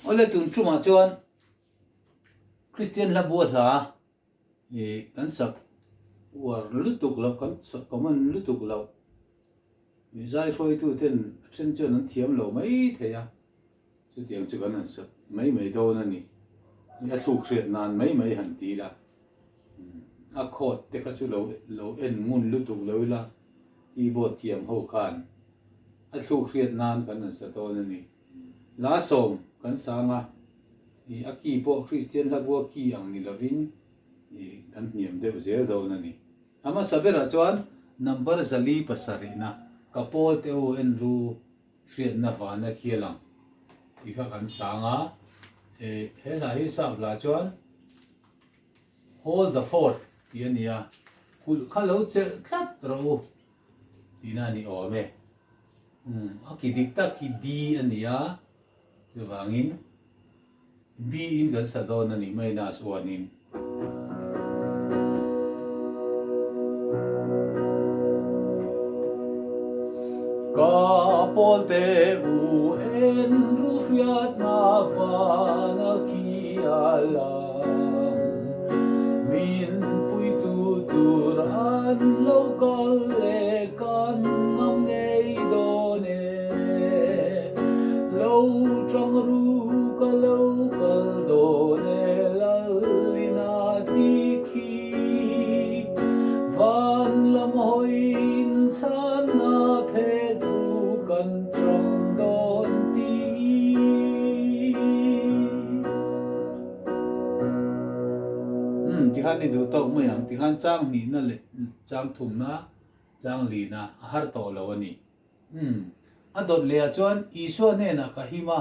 ole tun chuma chuan Christian la bua hla kan sak war lutuk lo kan sak common lutuk lo zai roi tu ten chen chuan an thiam lo mai theya chu tiang chu kan an sak mai do na ni a thuk hriat nan mai han ti la a khot te ka chu lo en ngun lutuk lo la I bo thiam ho khan a thuk hriat nan kan an sa to na ni la som kan sanga I aki po Christian la bua ki ang ni lovin kan niam de zel do na ni ama sabera chuan number zali pasari na kapol te o en ru hriat na va na khielang I kha kan sanga he na hi sa la chuan hold the fort tiania kul khalo che tlat ro tina ni ome aki dikta ki di ania wangin bi in ga sadon ani mai na swanin kapol te u en ru hriat na va na ki ala min pui tu tur an local le kan ngam ngei do ne lo trong ru ka local do ne la lina ti ki van lam hoin chan na phe tu kan trong don ti ti khan ni du to mo yang ti khan chang ni na le chang thum na chang li na har to lo ani adot le chuan iswa ne na ka hima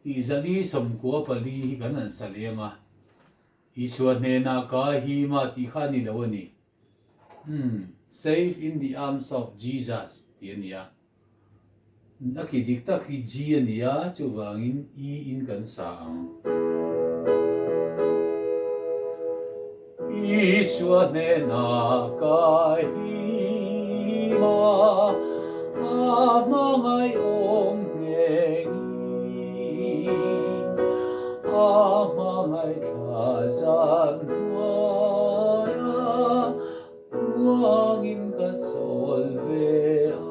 ti zali som ko pali kan an salema iswa ne na ka hima ti khan ni lo ani safe in the arms of Jesus tiania naki dikta ki ji ania chu wangin in kan sang Iswa ne na kahima amangai om hengi amangai tazan huaya buangin katsol vea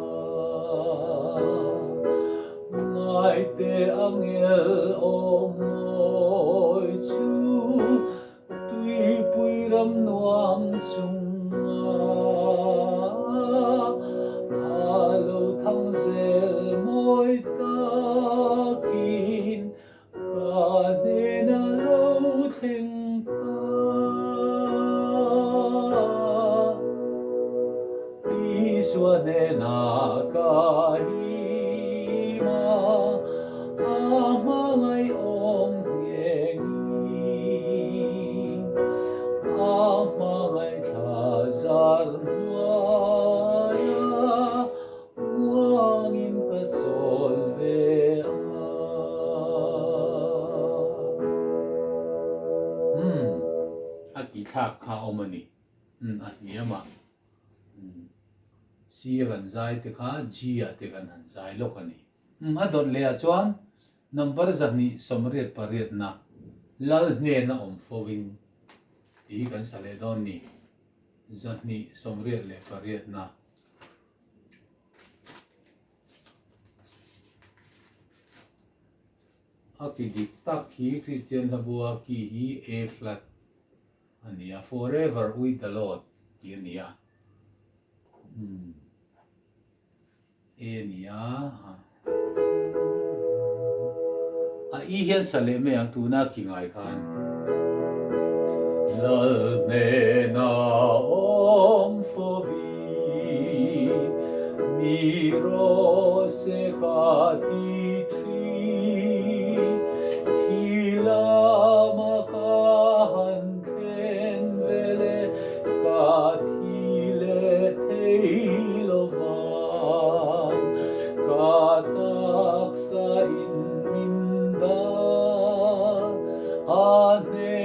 ngai te angel omoy chu Pui ram nuang sunga Thalo thang zel moi takin Kanena lo theng ta Iswa ne na kahima amangai om amangai thazal huaya wangin katsol vea ati thak kha omani aniama si gan zai te kha ji te kan han zai lokani adon le chuan number zani somret pariat na lal ne na om fowin I kan sale don ni zani somriat le pariat na aki diktak hi Christian la bua ki hi A flat ania forever with the Lord ania A nia a I hian sale me ang tuna ki ngai khan lal ne na om fovi ni ro se ka ti tri kila ma ka han ken vele ka ti le te lo va ka tak sa in minda ane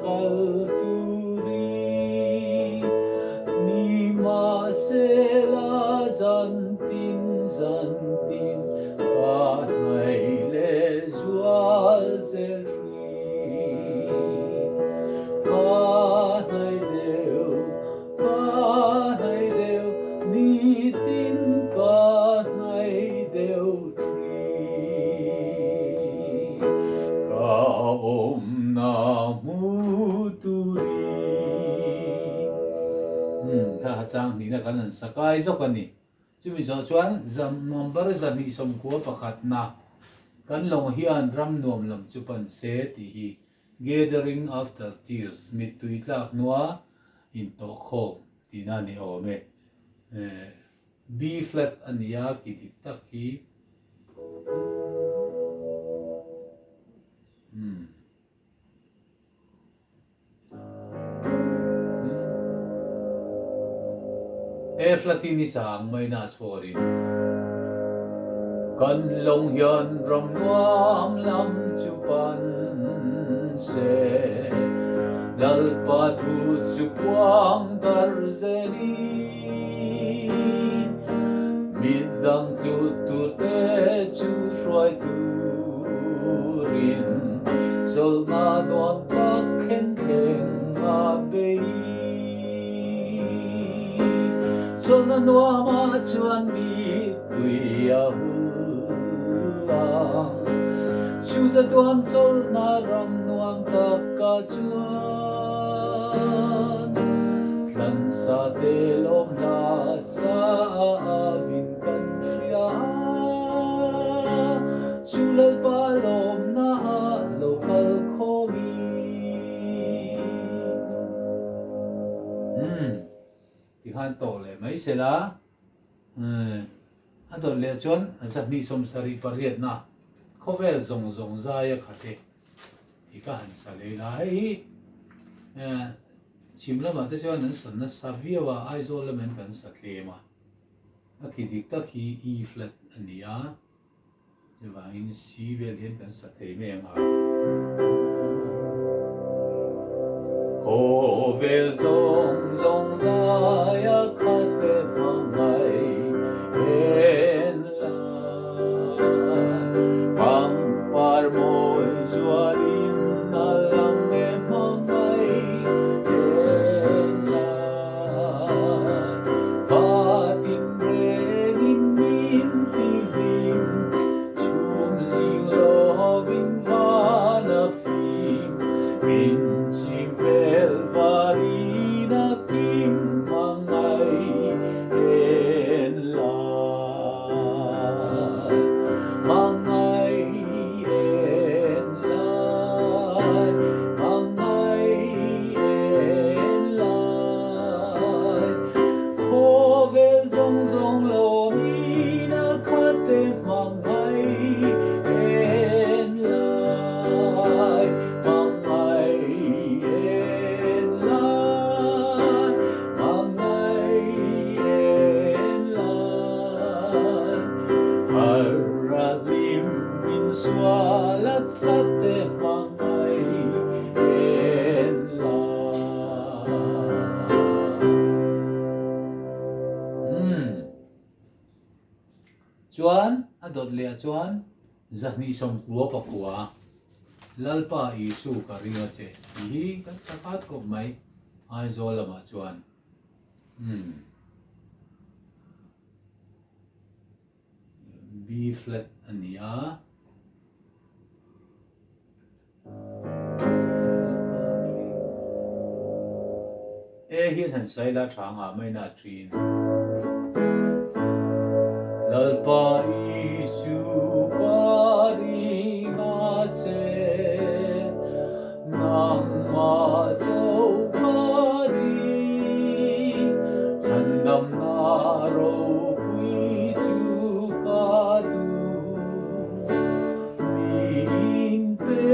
kalturi ni masela zantin om na mu tu ri tha chang ni na kan sakai zo kan ni chumi zo chuan zam number zan ni som ko pakhat na kan long hian ram nuam lam chupan se ti hi gathering after tears mit tui tlak nuwa in to kho ti na ni ome B flat ania ki ti tak hi A flat ni sang minus 4 in kan long hian ram nuam lam chupan se lal pa thu chu puang dar zeli midang tu tu te chu shuai tu rin sol na nuam tak khen khen ma bei sol na nuam ma chuan mi tui a chu za tuam sol na ram nuam tak ka chuan tlan sa te lom la sa avin kan ria chu lal pa lom na lo kal khomi ti han to le mai se la ador le chon za ni som sari pariat na khovel zong zong za ya khate ti ka han sa le lai chim la ma te chon nan san na sa via wa ai zo le men kan sa tle ma a ki dik ta ki e flat ania je wa in c vel hen kan sa the me nga khovel zong zong za ya khate ma ngai par moi jualin na lang e mangai la fatim renin min tilim chum jing lovin vana fim min chim vel varina kim mangai Swalat sa te mangai en la chuan adot le chuan zahni som kuwa pa kuwa lalpa isu ka ringa che hi kan sakat ko mai ai zo lama chuan B flat ania e hian han sai la thanga mai na screen lalpa isu kari nga che nang ma chau kari chandam na ro pui chu ka du min pe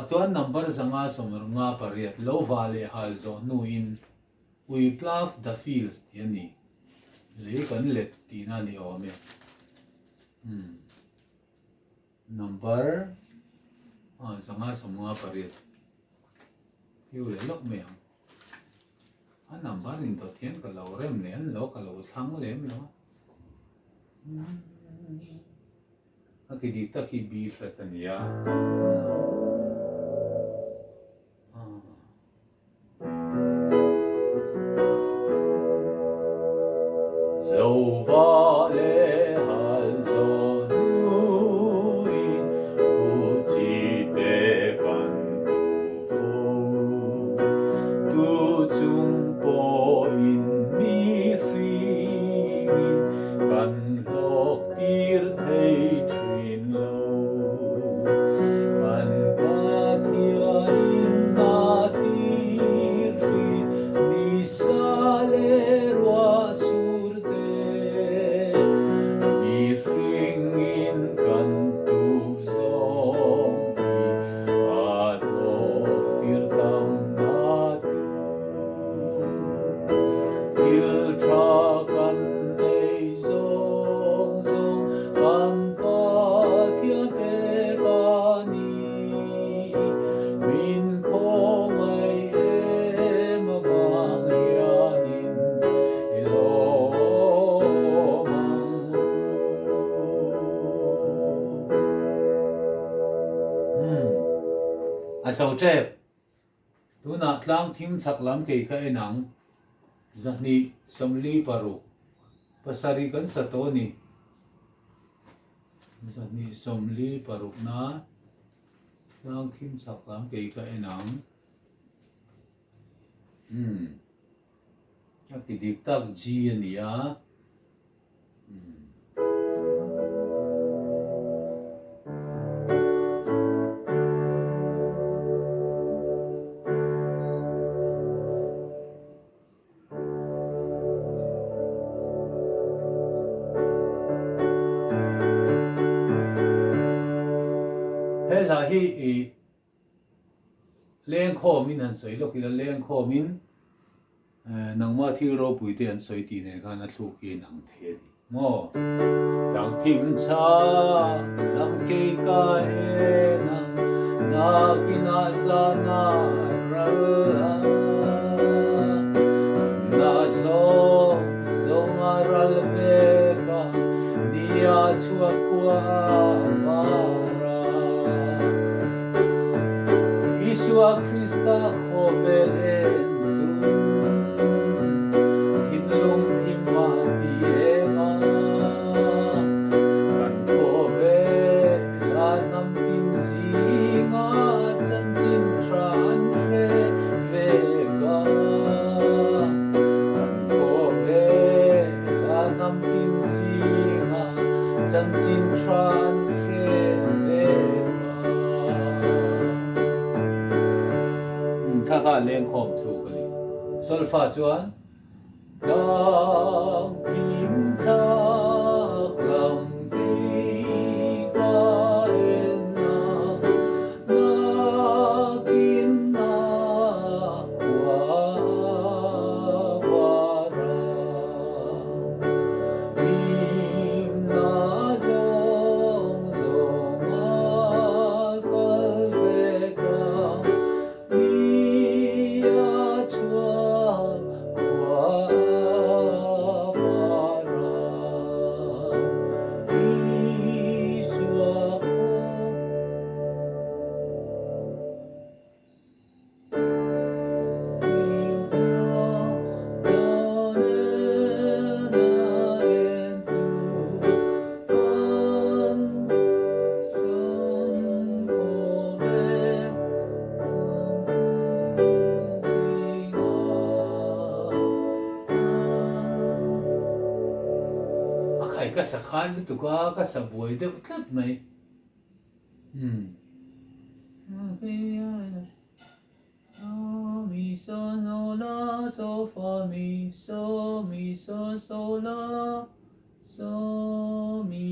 chuan number zanga somr nga pariat lo vale hal zo nu in we plough the fields ti ani le kan let ti na ni ome number Sanga semua parit yêu lấy lốc mèo anh nằm bắt in tàu thiên cả lầu rem nén lỗ cả lầu thắng lém lỗ cái đi ta khi beef là tận ya dầu vã lệ hàn gió núi tu chỉ để căn tu tu chung po in mi phi căn lok tir thei trin lâu căn ba thia in na tir phi mi sa le roa surte mi fring in kan tu zong a lok tir tam na tu il tra kan ei zong zong kan pa thia pe ka ni min ko ngai em vang hianin ilo mang a sau chep tu na tlang thim chak lam ke ka enang zani samli paru pasari kan satoni zani samli paru na tlang thim chak lam ke ka enang ki dik tak ji ania hela hi leng kho min han soi lo ki la leng kho min nang ma thil ro pui te an soi ti ne ka na thu ki nang the di mo dang thim cha lam ke ka e na ki na sa na ra na zo maral ve ka nia chua kwa Isua Christa Chovelen Tinlung Timati Ema Kan Kove Lanam Tinzinga Chantin Trantre Vega Kan Kove Lanam Tinzinga Chantin Trantre Kaka leng khom thu ka ni solfa chuan lang thim chak lam ki ka en na kin na kwa vara thim na zong zong a kal ve ka ka sa khan tu ka sa boy de utlat mai mi so no la so fa mi so la so mi